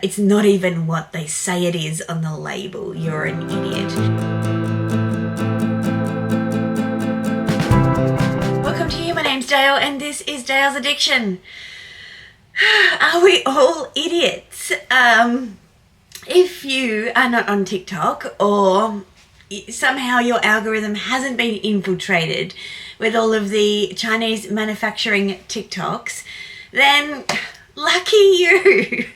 it's not even what they say it is on the label. You're an idiot. Welcome to you, my name's Dale and this is Dale's Addiction. Are we all idiots? If you are not on TikTok or somehow your algorithm hasn't been infiltrated with all of the Chinese manufacturing TikToks, then lucky you.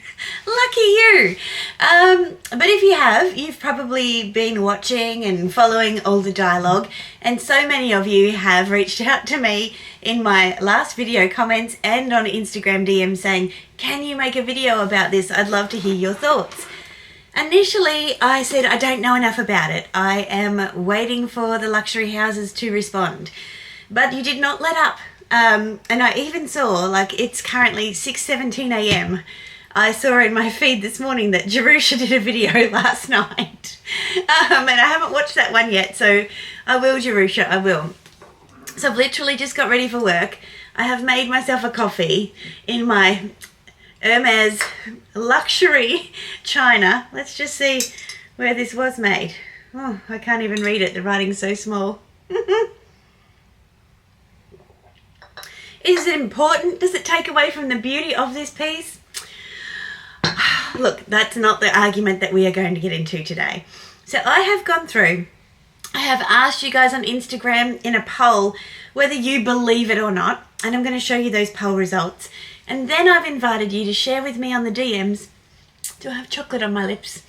Lucky you. But if you have, you've probably been watching and following all the dialogue, and so many of you have reached out to me in my last video comments and on Instagram DM saying, can you make a video about this? I'd love to hear your thoughts. Initially, I said I don't know enough about it. I am waiting for the luxury houses to respond. But you did not let up. And I even saw, like, it's currently 6:17 a.m. I saw in my feed this morning that Jerusha did a video last night. And I haven't watched that one yet, so I will, Jerusha, I will. So I've literally just got ready for work. I have made myself a coffee in my Hermes luxury china. Let's just see where this was made. Oh, I can't even read it. The writing's so small. Is it important? Does it take away from the beauty of this piece? Look, that's not the argument that we are going to get into today. So I have gone through, I have asked you guys on Instagram in a poll whether you believe it or not, and I'm going to show you those poll results. And then I've invited you to share with me on the DMs, do I have chocolate on my lips,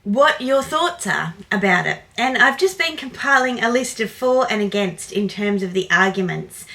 what your thoughts are about it. And I've just been compiling a list of for and against in terms of the arguments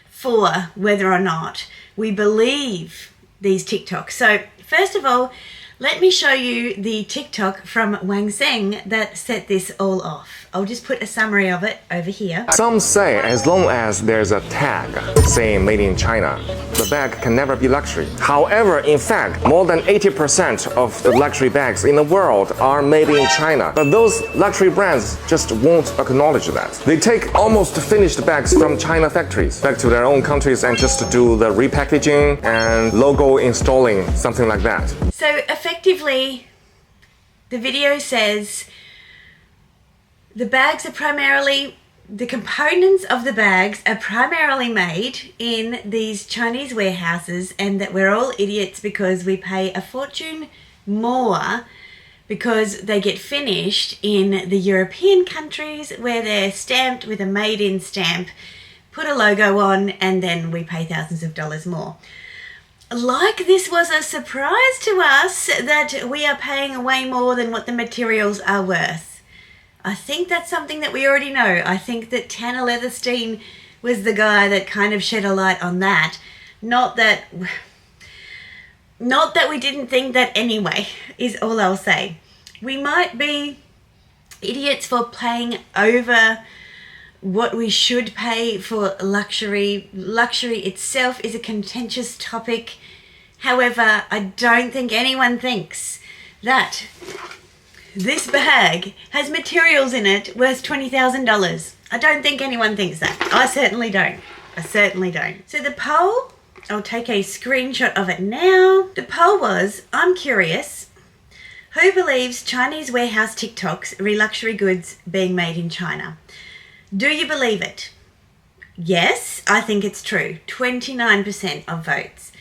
for whether or not we believe these TikToks. So first of all, let me show you the TikTok from Wang Seng that set this all off. I'll just put a summary of it over here. Some say as long as there's a tag saying made in China, the bag can never be luxury. However, in fact, more than 80% of the luxury bags in the world are made in China. But those luxury brands just won't acknowledge that. They take almost finished bags from China factories back to their own countries and just do the repackaging and logo installing, something like that. So effectively, the video says the bags are primarily, the components of the bags are primarily made in these Chinese warehouses, and that we're all idiots because we pay a fortune more because they get finished in the European countries where they're stamped with a made in stamp, put a logo on, and then we pay thousands of dollars more. Like this was a surprise to us that we are paying way more than what the materials are worth. I think that's something that we already know. I think that Tanner Leatherstein was the guy that kind of shed a light on that. Not that we didn't think that anyway, is all I'll say. We might be idiots for paying over what we should pay for luxury. Luxury itself is a contentious topic. However, I don't think anyone thinks that this bag has materials in it worth $20,000. I don't think anyone thinks that. I certainly don't. I certainly don't. So the poll, I'll take a screenshot of it now. The poll was, I'm curious, who believes Chinese warehouse TikToks re luxury goods being made in China? Do you believe it? Yes, I think it's true. 29% of votes.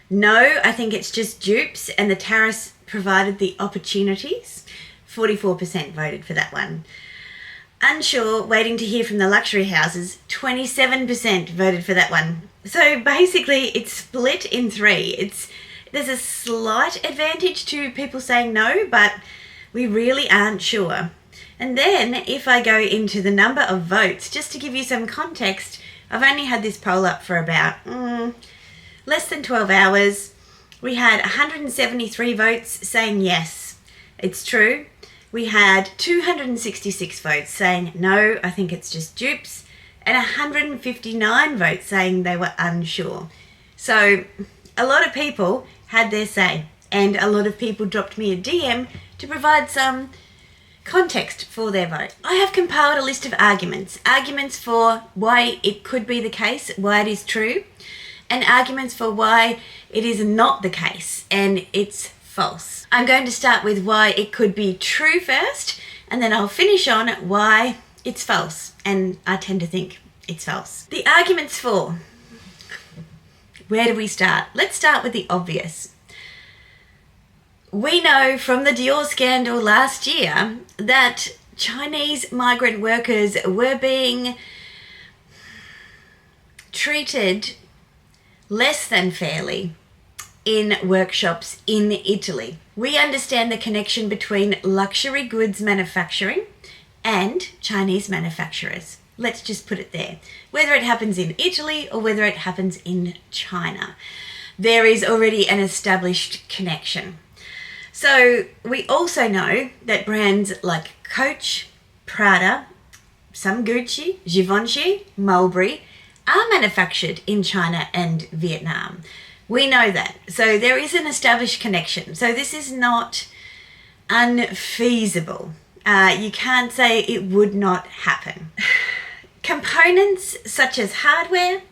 No, I think it's just dupes and the tariffs provided the opportunities. 44% voted for that one. Unsure, waiting to hear from the luxury houses. 27% voted for that one. So basically it's split in three. There's a slight advantage to people saying no, but we really aren't sure. And then if I go into the number of votes, just to give you some context, I've only had this poll up for about less than 12 hours. We had 173 votes saying yes, it's true. We had 266 votes saying no, I think it's just dupes, and 159 votes saying they were unsure. So a lot of people had their say, and a lot of people dropped me a DM to provide some context for their vote. I have compiled a list of arguments for why it could be the case, why it is true, and arguments for why it is not the case and it's false. I'm going to start with why it could be true first, and then I'll finish on why it's false, and I tend to think it's false. The arguments for. Where do we start? Let's start with the obvious. We know from the Dior scandal last year that Chinese migrant workers were being treated less than fairly in workshops in Italy. We understand the connection between luxury goods manufacturing and Chinese manufacturers. Let's just put it there. Whether it happens in Italy or whether it happens in China, there is already an established connection. So we also know that brands like Coach, Prada, some Gucci, Givenchy, Mulberry are manufactured in China and Vietnam. We know that. So there is an established connection. So this is not unfeasible. You can't say it would not happen. Components such as hardware,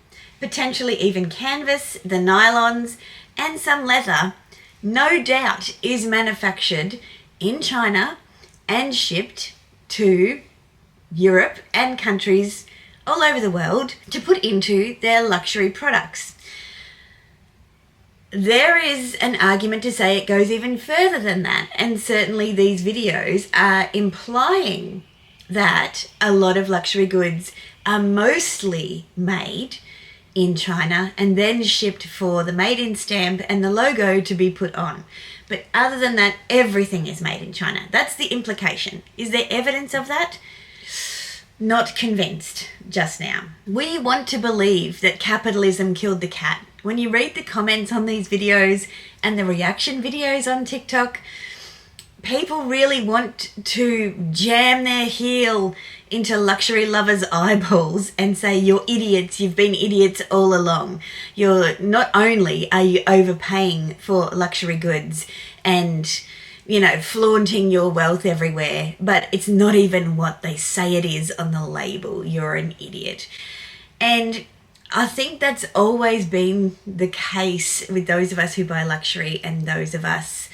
potentially even canvas, the nylons, and some leather, no doubt is manufactured in China and shipped to Europe and countries all over the world to put into their luxury products. There is an argument to say it goes even further than that, and certainly these videos are implying that a lot of luxury goods are mostly made in China and then shipped for the made in stamp and the logo to be put on. But other than that, everything is made in China. That's the implication. Is there evidence of that? Not convinced just now. We want to believe that capitalism killed the cat. When you read the comments on these videos and the reaction videos on TikTok, people really want to jam their heel into luxury lovers' eyeballs and say, you're idiots, you've been idiots all along. You're not only are you overpaying for luxury goods and, you know, flaunting your wealth everywhere, but it's not even what they say it is on the label. You're an idiot. And I think that's always been the case with those of us who buy luxury and those of us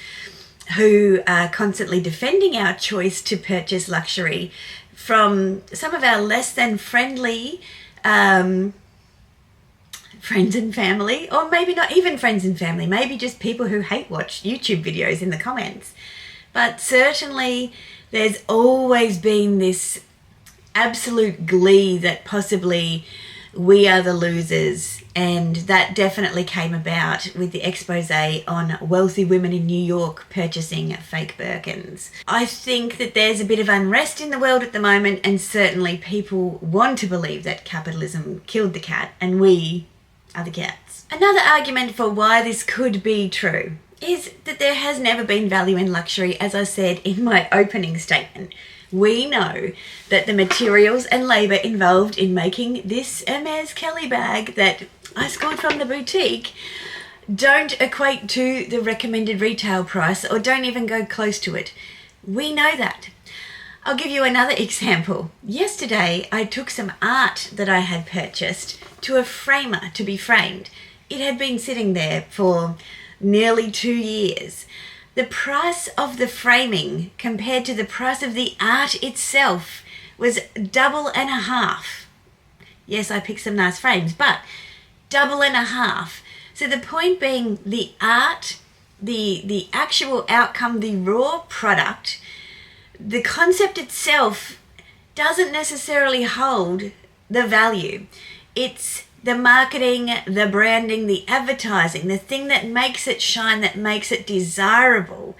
who are constantly defending our choice to purchase luxury from some of our less than friendly friends and family, or maybe not even friends and family, maybe just people who hate watch YouTube videos in the comments. But certainly there's always been this absolute glee that possibly we are the losers, and that definitely came about with the expose on wealthy women in New York purchasing fake Birkins. I think that there's a bit of unrest in the world at the moment, and certainly people want to believe that capitalism killed the cat and we are the cats. Another argument for why this could be true is that there has never been value in luxury, as I said in my opening statement. We know that the materials and labour involved in making this Hermes Kelly bag that I scored from the boutique don't equate to the recommended retail price or don't even go close to it. We know that. I'll give you another example. Yesterday, I took some art that I had purchased to a framer to be framed. It had been sitting there for nearly 2 years. The price of the framing compared to the price of the art itself was double and a half. Yes, I picked some nice frames, but double and a half. So the point being, the art, the actual outcome, the raw product, the concept itself doesn't necessarily hold the value. It's the marketing, the branding, the advertising, the thing that makes it shine, that makes it desirable,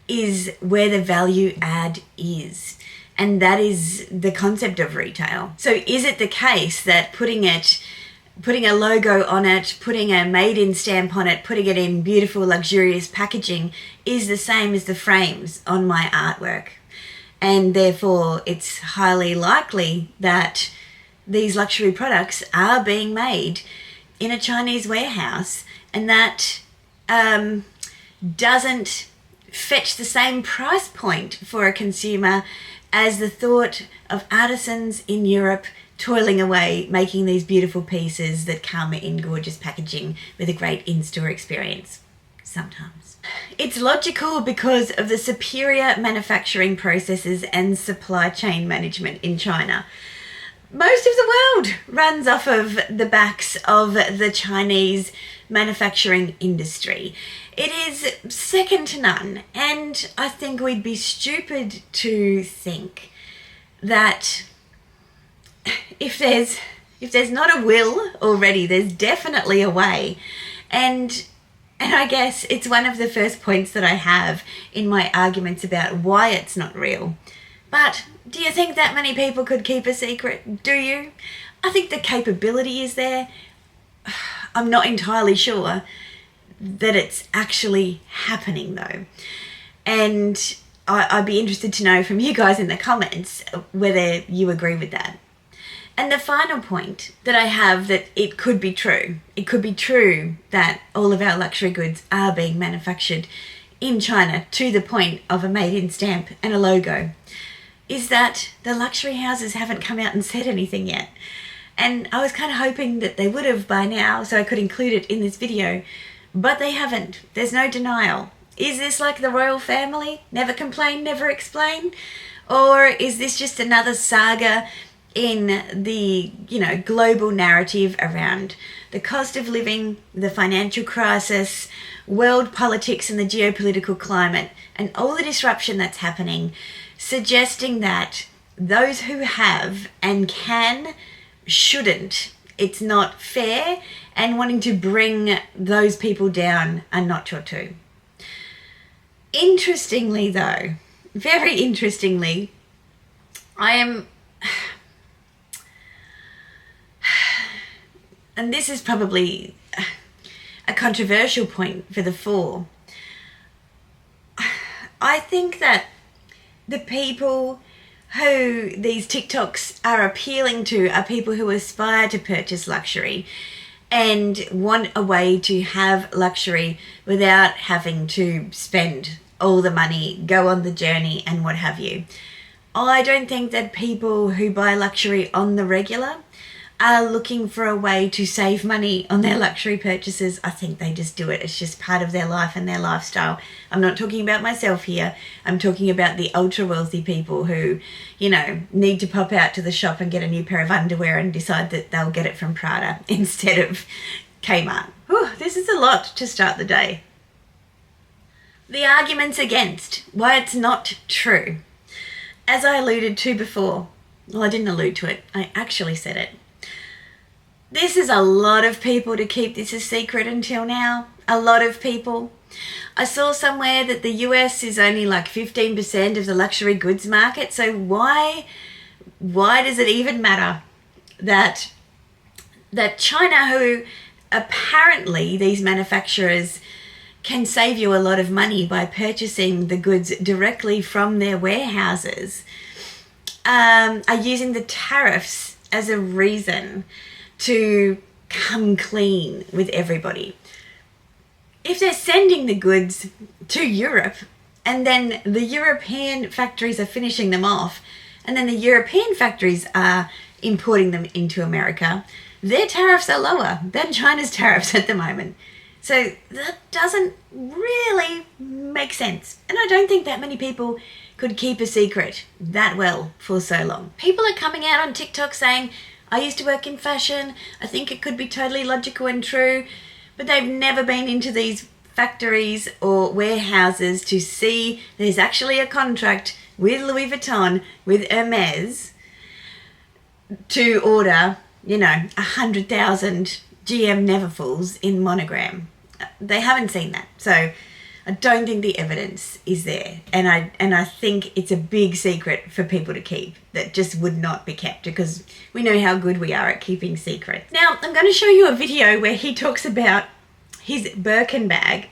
is where the value add is. And that is the concept of retail. So is it the case that putting a logo on it, putting a made-in stamp on it, putting it in beautiful, luxurious packaging is the same as the frames on my artwork? And therefore, it's highly likely that these luxury products are being made in a Chinese warehouse, and that doesn't fetch the same price point for a consumer as the thought of artisans in Europe toiling away making these beautiful pieces that come in gorgeous packaging with a great in-store experience. sometimes. It's logical because of the superior manufacturing processes and supply chain management in China. Most of the world runs off of the backs of the Chinese manufacturing industry. It is second to none, and I think we'd be stupid to think that if there's not a will already, there's definitely a way. And I guess it's one of the first points that I have in my arguments about why it's not real. But do you think that many people could keep a secret? Do you? I think the capability is there. I'm not entirely sure that it's actually happening though. And I'd be interested to know from you guys in the comments whether you agree with that. And the final point that I have, that it could be true. It could be true that all of our luxury goods are being manufactured in China to the point of a made-in stamp and a logo, is that the luxury houses haven't come out and said anything yet. And I was kind of hoping that they would have by now so I could include it in this video, but they haven't. There's no denial. Is this like the royal family? Never complain, never explain? Or is this just another saga in the, global narrative around the cost of living, the financial crisis, world politics and the geopolitical climate, and all the disruption that's happening, suggesting that those who have and can shouldn't. It's not fair, and wanting to bring those people down a notch or two. Interestingly though, very interestingly, I am, and this is probably a controversial point for the four, I think that the people who these TikToks are appealing to are people who aspire to purchase luxury and want a way to have luxury without having to spend all the money, go on the journey and what have you. I don't think that people who buy luxury on the regular are looking for a way to save money on their luxury purchases. I think they just do it. It's just part of their life and their lifestyle. I'm not talking about myself here. I'm talking about the ultra wealthy people who, need to pop out to the shop and get a new pair of underwear and decide that they'll get it from Prada instead of Kmart. Whew, this is a lot to start the day. The arguments against why it's not true. As I alluded to before, well, I didn't allude to it. I actually said it. This is a lot of people to keep this a secret until now. A lot of people. I saw somewhere that the US is only like 15% of the luxury goods market. So why does it even matter that China, who apparently these manufacturers can save you a lot of money by purchasing the goods directly from their warehouses, are using the tariffs as a reason to come clean with everybody. If they're sending the goods to Europe and then the European factories are finishing them off and then the European factories are importing them into America, their tariffs are lower than China's tariffs at the moment. So that doesn't really make sense. And I don't think that many people could keep a secret that well for so long. People are coming out on TikTok saying, I used to work in fashion. I think it could be totally logical and true, but they've never been into these factories or warehouses to see there's actually a contract with Louis Vuitton, with Hermes, to order, 100,000 GM Neverfulls in monogram. They haven't seen that. So I don't think the evidence is there. And I think it's a big secret for people to keep that just would not be kept, because we know how good we are at keeping secrets. Now, I'm going to show you a video where he talks about his Birkin bag.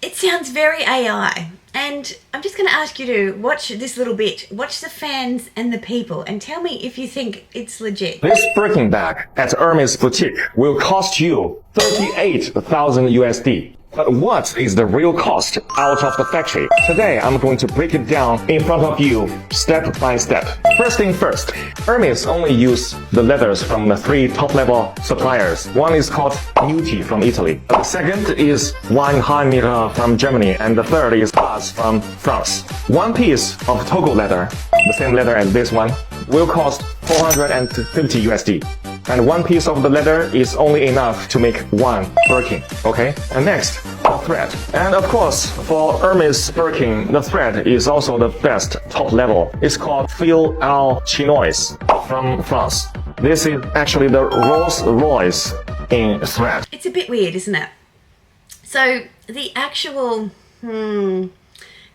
It sounds very AI. And I'm just going to ask you to watch this little bit. Watch the fans and the people and tell me if you think it's legit. This Birkin bag at Hermes boutique will cost you 38,000 USD. But what is the real cost out of the factory? Today, I'm going to break it down in front of you, step by step. First thing first, Hermes only use the leathers from the 3 top-level suppliers. One is called Muti from Italy. The second is Weinheimera from Germany, and the third is Haas from France. One piece of Togo leather, the same leather as this one, will cost 450 USD. And one piece of the leather is only enough to make one Birkin, okay? And next, the thread. And of course, for Hermes Birkin, the thread is also the best top level. It's called Fil al Chinois from France. This is actually the Rolls Royce in thread. It's a bit weird, isn't it? So the actual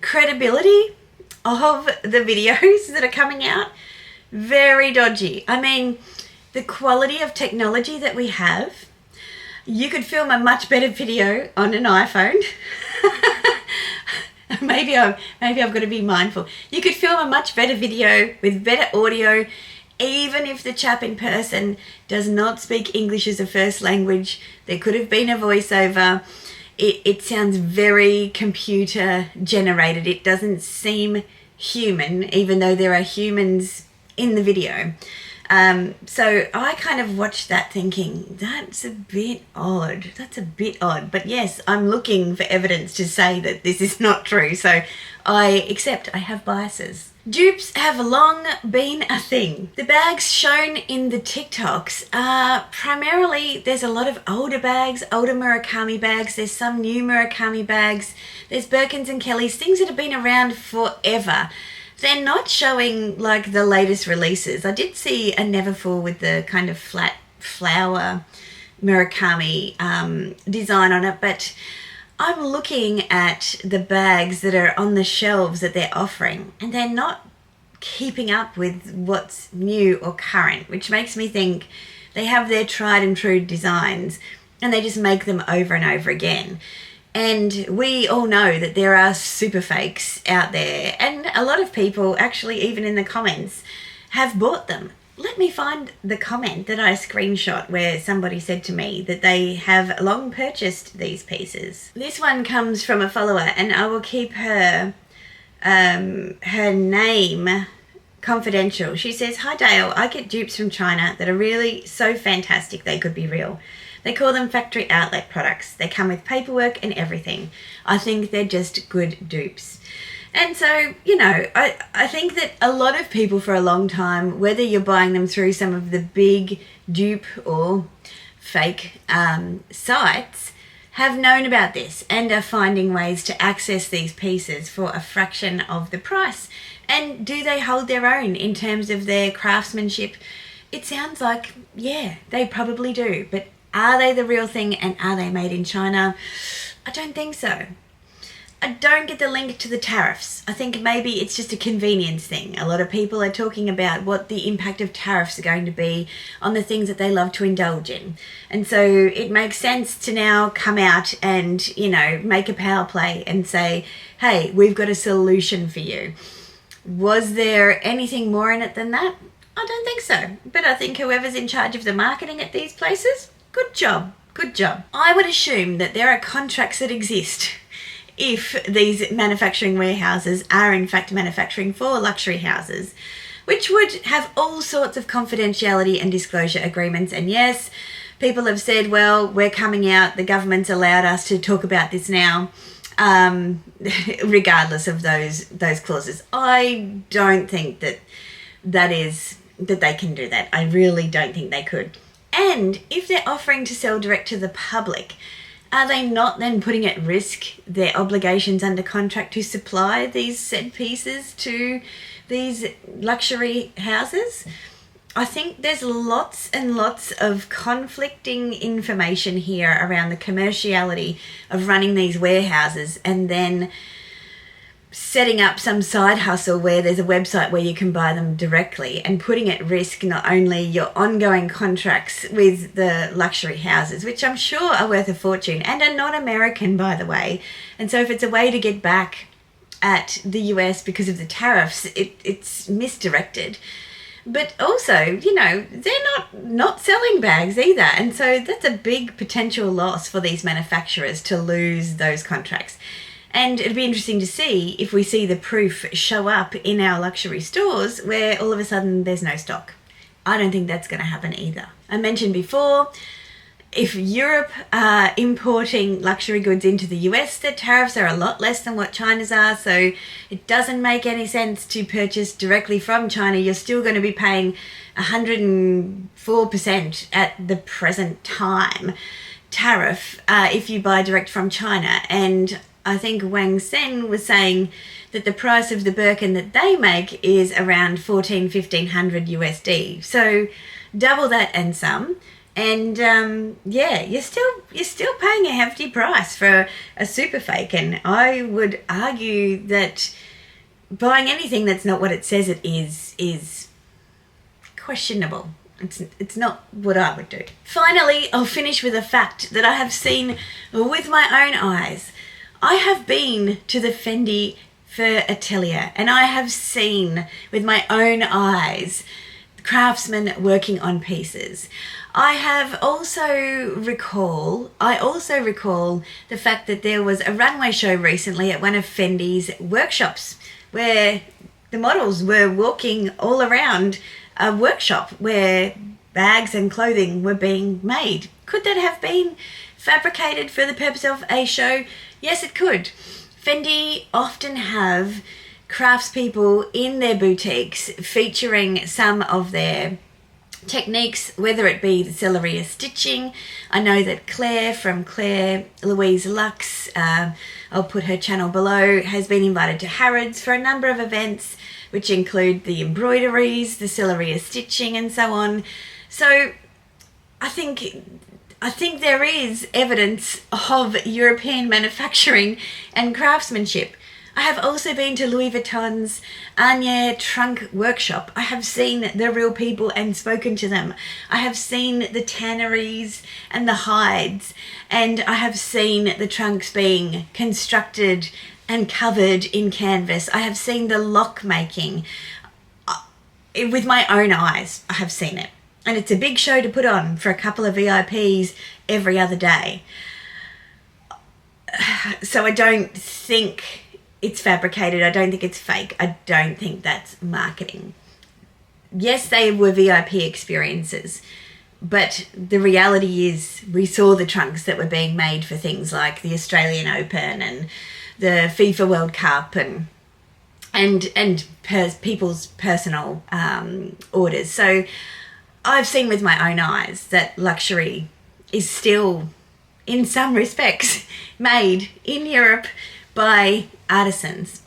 credibility of the videos that are coming out, very dodgy. I mean, the quality of technology that we have, you could film a much better video on an iPhone. maybe I've got to be mindful. You could film a much better video with better audio, even if the chap in person does not speak English as a first language. There could have been a voiceover. It sounds very computer generated. It doesn't seem human, even though there are humans in the video. So I kind of watched that thinking, that's a bit odd. That's a bit odd. But yes, I'm looking for evidence to say that this is not true. So I accept I have biases. Dupes have long been a thing. The bags shown in the TikToks are primarily, there's a lot of older bags, older Murakami bags. There's some new Murakami bags. There's Birkins and Kellys, things that have been around forever. They're not showing like the latest releases. I did see a Neverfull with the kind of flat flower Murakami design on it, but I'm looking at the bags that are on the shelves that they're offering, and they're not keeping up with what's new or current, which makes me think they have their tried and true designs and they just make them over and over again. And we all know that there are super fakes out there, and a lot of people actually, even in the comments, have bought them. Let me find the comment that I screenshot where somebody said to me that they have long purchased these pieces. This one comes from a follower, and I will keep her name confidential. She says, "Hi Dale, I get dupes from China that are really so fantastic they could be real. They call them factory outlet products. They come with paperwork and everything. I think they're just good dupes." And so, you know, I think that a lot of people for a long time, whether you're buying them through some of the big dupe or fake sites, have known about this and are finding ways to access these pieces for a fraction of the price. And do they hold their own in terms of their craftsmanship? It sounds like, yeah, they probably do. But are they the real thing, and are they made in China? I don't think so. I don't get the link to the tariffs. I think maybe it's just a convenience thing. A lot of people are talking about what the impact of tariffs are going to be on the things that they love to indulge in. And so it makes sense to now come out and, you know, make a power play and say, hey, we've got a solution for you. Was there anything more in it than that? I don't think so. But I think whoever's in charge of the marketing at these places, good job. Good job. I would assume that there are contracts that exist if these manufacturing warehouses are in fact manufacturing for luxury houses, which would have all sorts of confidentiality and disclosure agreements. And yes, people have said, well, we're coming out, the government's allowed us to talk about this now, regardless of those clauses. I don't think that they can do that. I really don't think they could. And if they're offering to sell direct to the public, are they not then putting at risk their obligations under contract to supply these said pieces to these luxury houses? I think there's lots and lots of conflicting information here around the commerciality of running these warehouses and then setting up some side hustle where there's a website where you can buy them directly, and putting at risk not only your ongoing contracts with the luxury houses, which I'm sure are worth a fortune and are not American, by the way. And so if it's a way to get back at the US because of the tariffs, it's misdirected. But also, you know, they're not selling bags either. And so that's a big potential loss for these manufacturers to lose those contracts. And it'd be interesting to see if we see the proof show up in our luxury stores where all of a sudden there's no stock. I don't think that's going to happen either. I mentioned before, if Europe are importing luxury goods into the US, their tariffs are a lot less than what China's are, so it doesn't make any sense to purchase directly from China. You're still going to be paying 104% at the present time tariff if you buy direct from China. And I think Wang Sen was saying that the price of the Birkin that they make is around $1,400-1,500 USD. So double that and some. And yeah, you're still paying a hefty price for a super fake. And I would argue that buying anything that's not what it says it is questionable. It's not what I would do. Finally, I'll finish with a fact that I have seen with my own eyes. I have been to the Fendi Fur Atelier and I have seen with my own eyes craftsmen working on pieces. I also recall the fact that there was a runway show recently at one of Fendi's workshops where the models were walking all around a workshop where bags and clothing were being made. Could that have been fabricated for the purpose of a show? Yes, it could. Fendi often have craftspeople in their boutiques featuring some of their techniques, whether it be the celery stitching. I know that Claire from Claire Louise Luxe, I'll put her channel below, has been invited to Harrods for a number of events, which include the embroideries, the celery stitching, and so on. So I think there is evidence of European manufacturing and craftsmanship. I have also been to Louis Vuitton's Agnières trunk workshop. I have seen the real people and spoken to them. I have seen the tanneries and the hides, and I have seen the trunks being constructed and covered in canvas. I have seen the lock making. With my own eyes, I have seen it. And it's a big show to put on for a couple of VIPs every other day. So I don't think it's fabricated. I don't think it's fake. I don't think that's marketing. Yes, they were VIP experiences, but the reality is we saw the trunks that were being made for things like the Australian Open and the FIFA World Cup and people's personal orders. So I've seen with my own eyes that luxury is still, in some respects, made in Europe by artisans.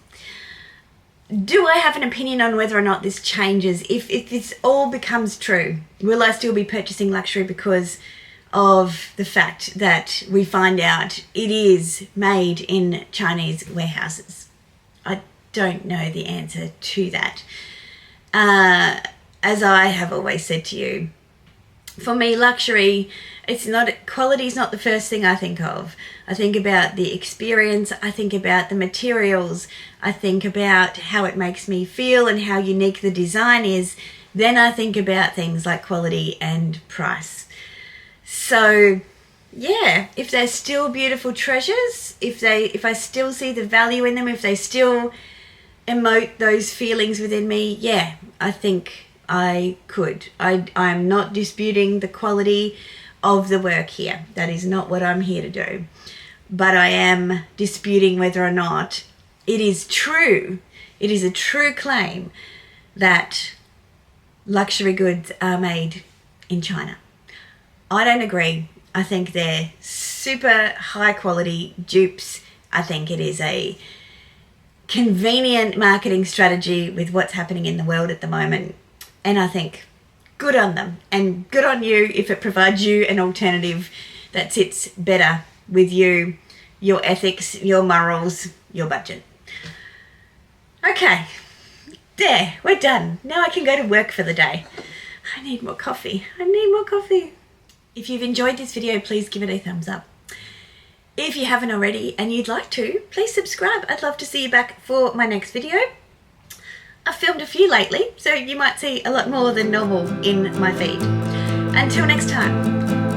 Do I have an opinion on whether or not this changes? If this all becomes true, will I still be purchasing luxury because of the fact that we find out it is made in Chinese warehouses? I don't know the answer to that. As I have always said to you, for me, luxury, quality is not the first thing I think of. I think about the experience, I think about the materials, I think about how it makes me feel and how unique the design is. Then I think about things like quality and price. So yeah, if they're still beautiful treasures, if I still see the value in them, if they still emote those feelings within me, yeah, I think I could. I'm not disputing the quality of the work here. That is not what I'm here to do. But I am disputing whether or not it is true. It is a true claim that luxury goods are made in China. I don't agree. I think they're super high quality dupes. I think it is a convenient marketing strategy with what's happening in the world at the moment. And I think good on them and good on you if it provides you an alternative that sits better with you, your ethics, your morals, your budget. Okay, there, we're done. Now I can go to work for the day. I need more coffee. If you've enjoyed this video, please give it a thumbs up. If you haven't already and you'd like to, please subscribe. I'd love to see you back for my next video. I've filmed a few lately, so you might see a lot more than normal in my feed. Until next time.